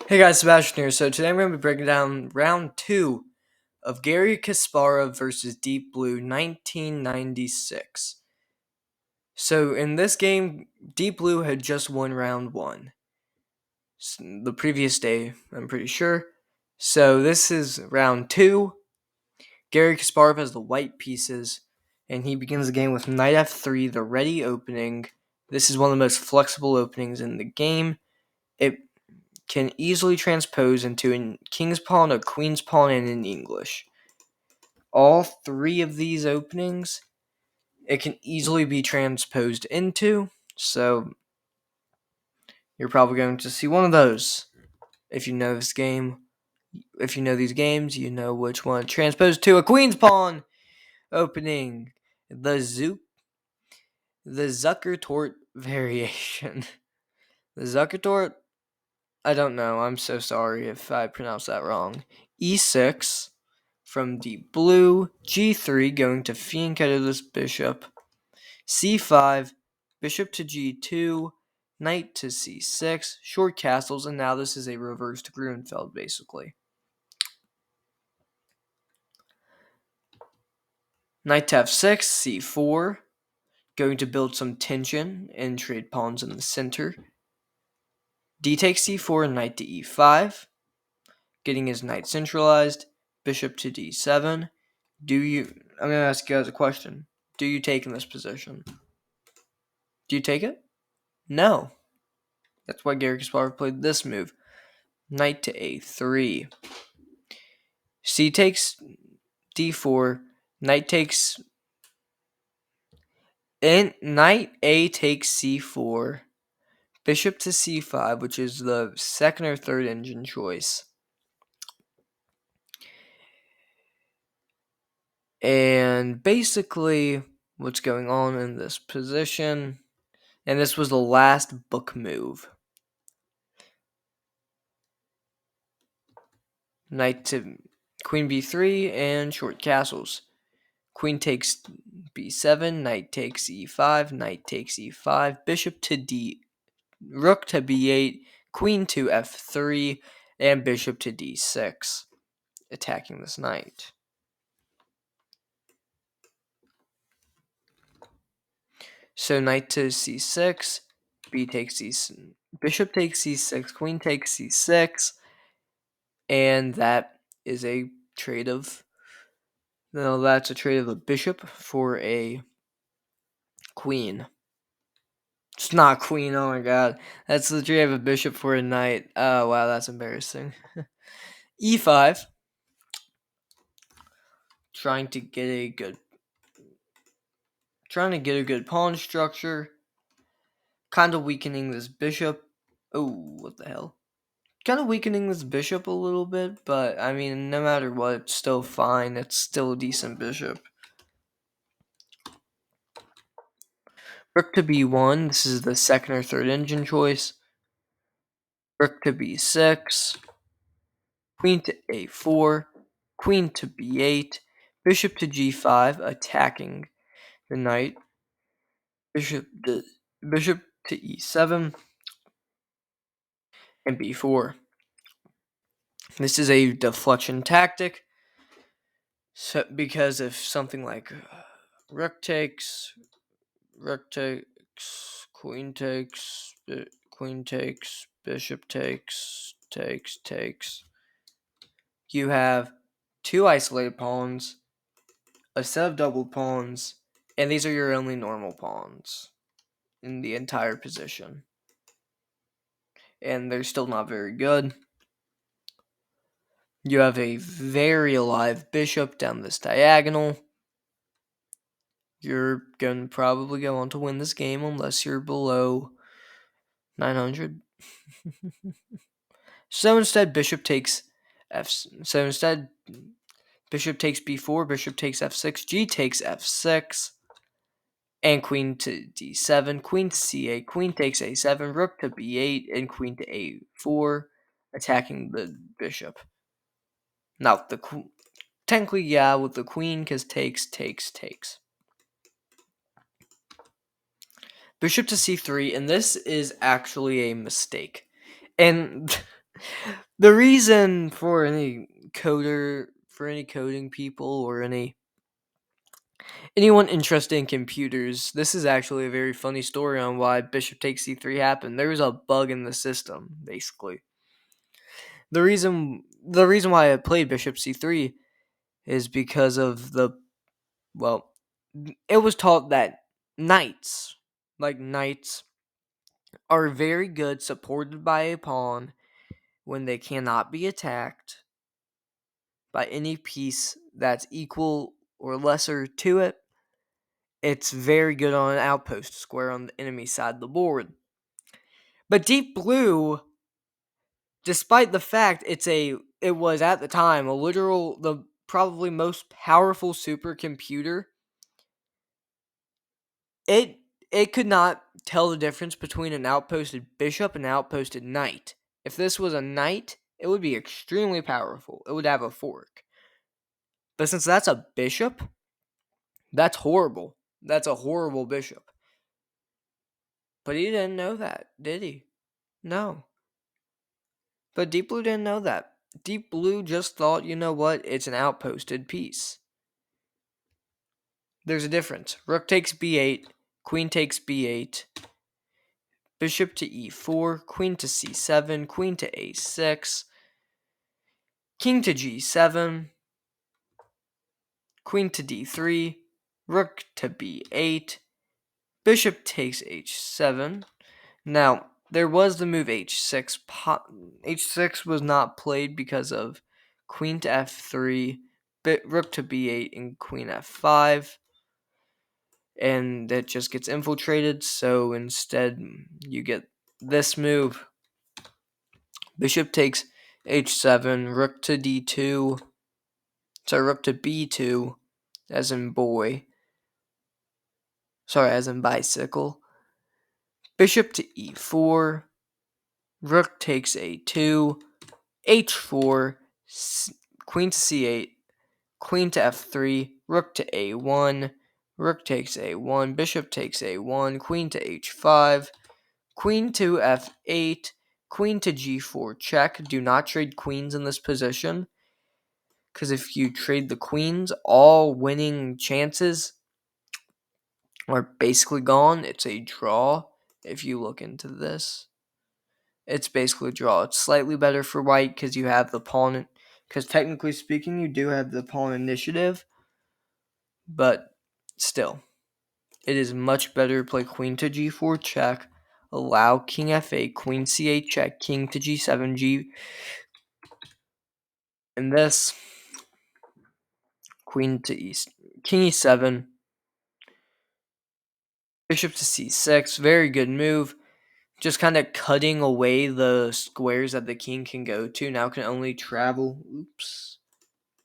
Hey guys, Sebastian here. So today I'm going to be breaking down round 2 of Garry Kasparov versus Deep Blue 1996. So in this game, Deep Blue had just won round 1 the previous day, I'm pretty sure. So this is round 2. Garry Kasparov has the white pieces, and he begins the game with knight f3, the ready opening. This is one of the most flexible openings in the game. It can easily transpose into a king's pawn, a queen's pawn, and an English. All three of these openings, it can easily be transposed into, so you're probably going to see one of those. If you know this game, if you know these games, you know which one. Transpose to a queen's pawn opening. The Zucker-Tort variation. The Zucker-Tort, I don't know. I'm so sorry if I pronounced that wrong. E6 from Deep Blue. G3 going to fianchetto this bishop. C5, bishop to G2, knight to C6, short castles, and now this is a reversed Grunfeld basically. Knight to F6, C4, going to build some tension and trade pawns in the center. D takes C4, knight to E5, getting his knight centralized. Bishop to D7. I'm going to ask you guys a question. Do you take in this position? Do you take it? No. That's why Garry Kasparov played this move. Knight to A3. C takes D4. Knight takes... Knight A takes C4. Bishop to C5, which is the second or third engine choice. And basically, what's going on in this position... And this was the last book move. Knight to Queen B3 and short castles. Queen takes B7, knight takes E5, knight takes E5, bishop to D, rook to B8, queen to F3, and bishop to D6, attacking this knight. So knight to C6, B takes C6, bishop takes C6, queen takes C6, and that is a trade of... No, that's a trade of a bishop for a queen. It's not queen, oh my god. That's the trade of a bishop for a knight. Oh wow, that's embarrassing. E5. Trying to get a good pawn structure. Kind of weakening this bishop. Oh, what the hell? Kind of weakening this bishop a little bit, but I mean, no matter what, it's still fine. It's still a decent bishop. Rook to B1. This is the second or third engine choice. Rook to B6. Queen to A4. Queen to B8. Bishop to G5, attacking the knight. Bishop to E7 and B4. This is a deflection tactic. So, because if something like rook takes, queen takes, bishop takes, you have two isolated pawns, a set of double pawns, and these are your only normal pawns in the entire position. And they're still not very good. You have a very alive bishop down this diagonal. You're going to probably go on to win this game unless you're below 900. So instead, bishop takes bishop takes b4, bishop takes f6, g takes f6, and queen to d7, queen to c8, queen takes a7, rook to b8, and queen to a4, attacking the bishop. Now, technically, yeah, with the queen, because takes. Bishop to c3, and this is actually a mistake. And The reason for any coding people or anyone interested in computers, this is actually a very funny story on why bishop takes c3 happened. There was a bug in the system, basically. The reason why I played bishop c3 is because of well, it was taught that knights, knights, are very good supported by a pawn when they cannot be attacked by any piece that's equal or lesser to it. It's very good on an outpost square on the enemy side of the board. But Deep Blue, despite the fact it was at the time the probably most powerful supercomputer, it it could not tell the difference between an outposted bishop and an outposted knight. If this was a knight, it would be extremely powerful. It would have a fork. But since that's a bishop, that's horrible. That's a horrible bishop. But he didn't know that, did he? No. But Deep Blue didn't know that. Deep Blue just thought, you know what, it's an outposted piece. There's a difference. Rook takes b8, queen takes b8, bishop to e4, queen to c7, queen to a6, king to g7, queen to d3, rook to b8, bishop takes h7. Now, there was the move h6. H6 was not played because of queen to f3, rook to b8, and queen f5. And that just gets infiltrated, so instead you get this move. Bishop takes h7, rook to d2, rook to b2, as in boy. As in bicycle. Bishop to e4, rook takes a2, h4, queen to c8, queen to f3, rook to a1, rook takes a1, bishop takes a1, queen to h5, queen to f8, queen to g4 check. Do not trade queens in this position, because if you trade the queens, all winning chances are basically gone. It's a draw if you look into this. It's basically a draw. It's slightly better for white because you have the pawn, because technically speaking, you do have the pawn initiative, but still, it is much better to play queen to g4 check, allow king f8, queen c8 check, king to g7, and this, queen to king e7, bishop to c6, very good move. Just kind of cutting away the squares that the king can go to. Now can only travel. Oops.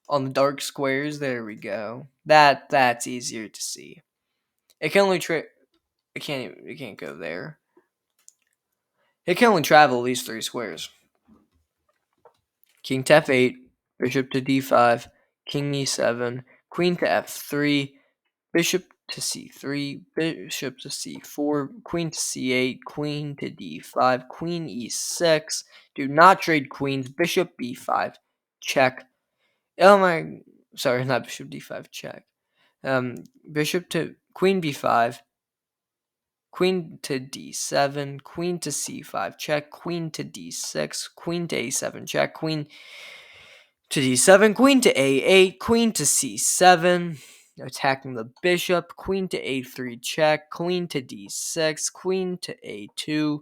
On the dark squares, there we go. That's easier to see. It can only it can't go there. It can only travel these three squares. King to f8, bishop to d5, king e7, queen to f3, bishop to c3, bishop to c4, queen to c8, queen to d5, queen e6. Do not trade queens. Bishop b5, check. Oh my, sorry, not bishop d5, check. Bishop to queen b5, queen to d7, queen to c5, check, queen to d6, queen to a7, check, queen to d7, queen to a8, queen to c7, attacking the bishop, queen to a3 check, queen to d6, queen to a2,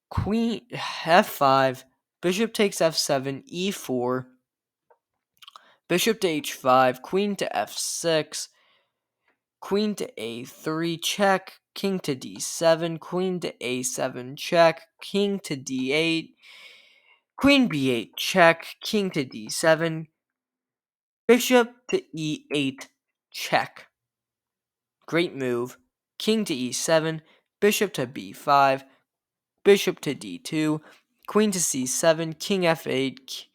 queen f5, bishop takes f7, e4, bishop to h5, queen to f6, queen to a3 check, king to d7, queen to a7 check, king to d8, queen b8 check, king to d7, bishop to e8 check. Great move. King to e7, bishop to b5, bishop to d2, queen to c7, king f8,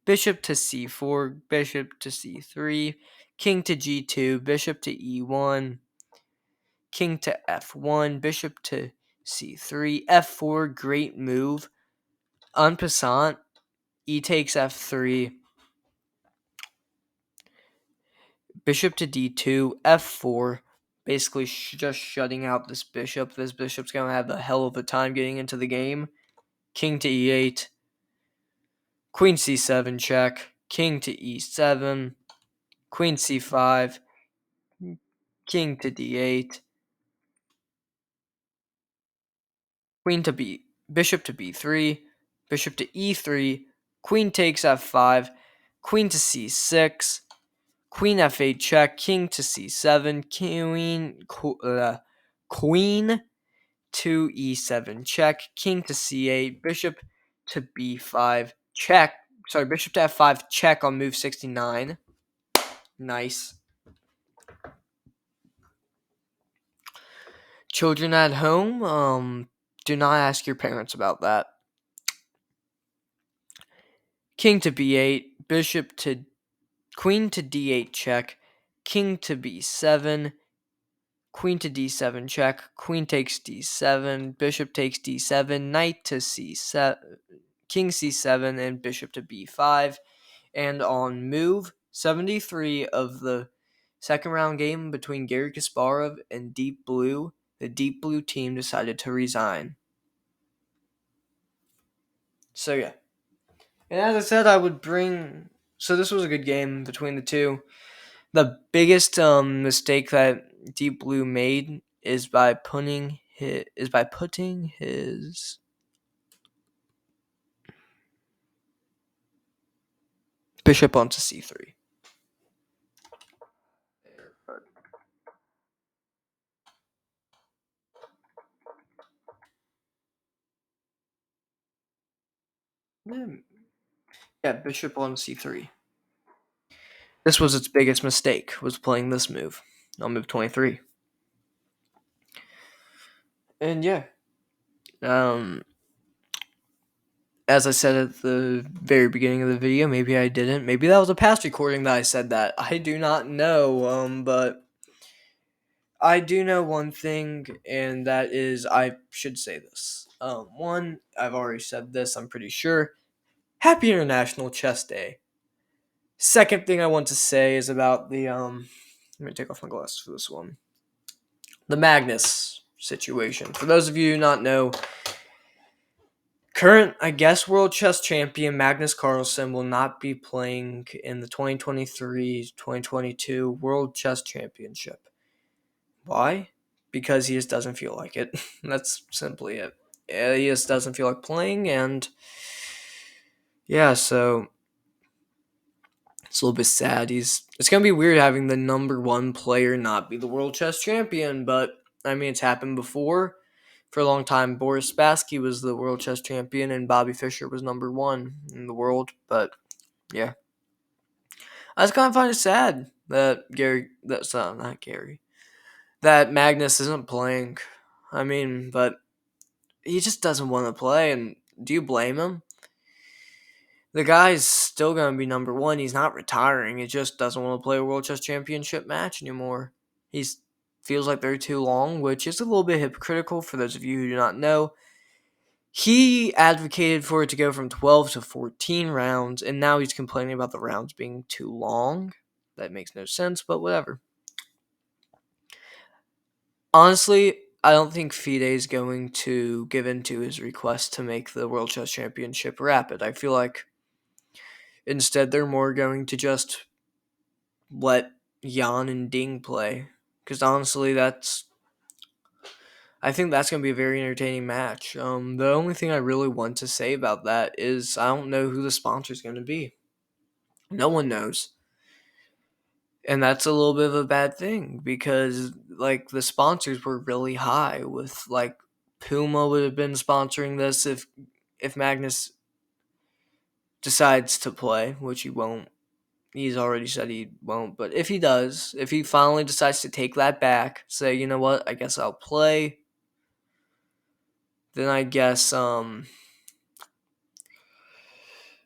bishop to c4, bishop to c3, king to g2, bishop to e1, king to f1, bishop to c3, f4, great move. En passant, e takes f3, bishop to d2, f4, basically just shutting out this bishop. This bishop's going to have a hell of a time getting into the game. King to e8, queen c7 check, king to e7, queen c5, king to d8, queen to b, bishop to b3, bishop to e3, queen takes f5, queen to c6, queen f8 check, king to c7, queen to e7 check, king to c8, bishop to b5 check. Sorry, bishop to f5 check on move 69. Nice. Children at home, do not ask your parents about that. King to b8, bishop to queen to d8 check, king to b7, queen to d7 check, queen takes d7, bishop takes d7, knight to c7, king c7, and bishop to b5. And on move 73 of the second round game between Garry Kasparov and Deep Blue, the Deep Blue team decided to resign. So yeah. And as I said, I would bring. So this was a good game between the two. The biggest mistake that Deep Blue made is by putting his bishop onto c3. Yeah, bishop on c3. This was its biggest mistake, was playing this move on move 23. And yeah, um, as I said at the very beginning of the video, maybe I didn't. Maybe that was a past recording that I said that. I do not know, but I do know one thing, and that is I should say this. One, I've already said this, I'm pretty sure. Happy International Chess Day. Second thing I want to say is about the, let me take off my glasses for this one. The Magnus situation. For those of you who not know, current, I guess, world chess champion Magnus Carlsen will not be playing in the 2023-2022 World Chess Championship. Why? Because he just doesn't feel like it. That's simply it. Yeah, he just doesn't feel like playing, and yeah, so it's a little bit sad. It's gonna be weird having the number one player not be the world chess champion, but I mean, it's happened before. For a long time, Boris Spassky was the world chess champion, and Bobby Fischer was number one in the world. But yeah, I just kind of find it sad that not Gary, that Magnus isn't playing. I mean, but he just doesn't want to play, and do you blame him? The guy's still going to be number one. He's not retiring. He just doesn't want to play a World Chess Championship match anymore. He feels like they're too long, which is a little bit hypocritical for those of you who do not know. He advocated for it to go from 12 to 14 rounds, and now he's complaining about the rounds being too long. That makes no sense, but whatever. Honestly, I don't think FIDE is going to give in to his request to make the World Chess Championship rapid. I feel like instead they're more going to just let Jan and Ding play. Because honestly, I think that's going to be a very entertaining match. The only thing I really want to say about that is I don't know who the sponsor is going to be. No one knows. And that's a little bit of a bad thing because, like, the sponsors were really high with, like, Puma would have been sponsoring this if Magnus decides to play, which he won't. He's already said he won't, but if he does, if he finally decides to take that back, say, you know what, I guess I'll play, then I guess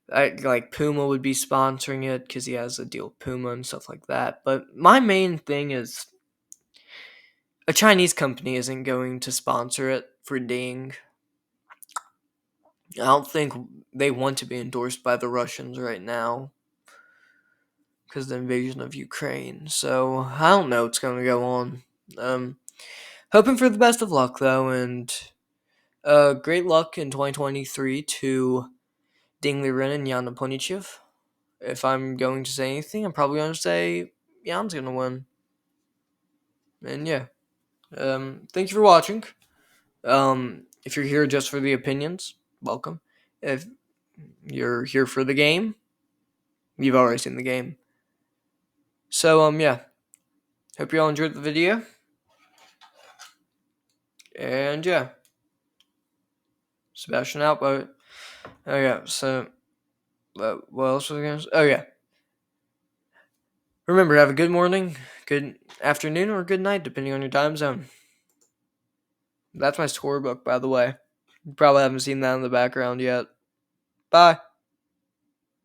like Puma would be sponsoring it because he has a deal with Puma and stuff like that. But my main thing is a Chinese company isn't going to sponsor it for Ding. I don't think they want to be endorsed by the Russians right now because of the invasion of Ukraine. So I don't know what's going to go on. Hoping for the best of luck though, and great luck in 2023 to Ding Liren and Yana Ponichev. If I'm going to say anything, I'm probably going to say Jan's going to win. And yeah, thank you for watching. If you're here just for the opinions, welcome. If you're here for the game, you've already seen the game. So, yeah. Hope you all enjoyed the video. And yeah. Sebastian out, but oh yeah, so what else was I gonna say? Oh yeah. Remember, have a good morning, good afternoon, or good night, depending on your time zone. That's my scorebook, by the way. You probably haven't seen that in the background yet. Bye.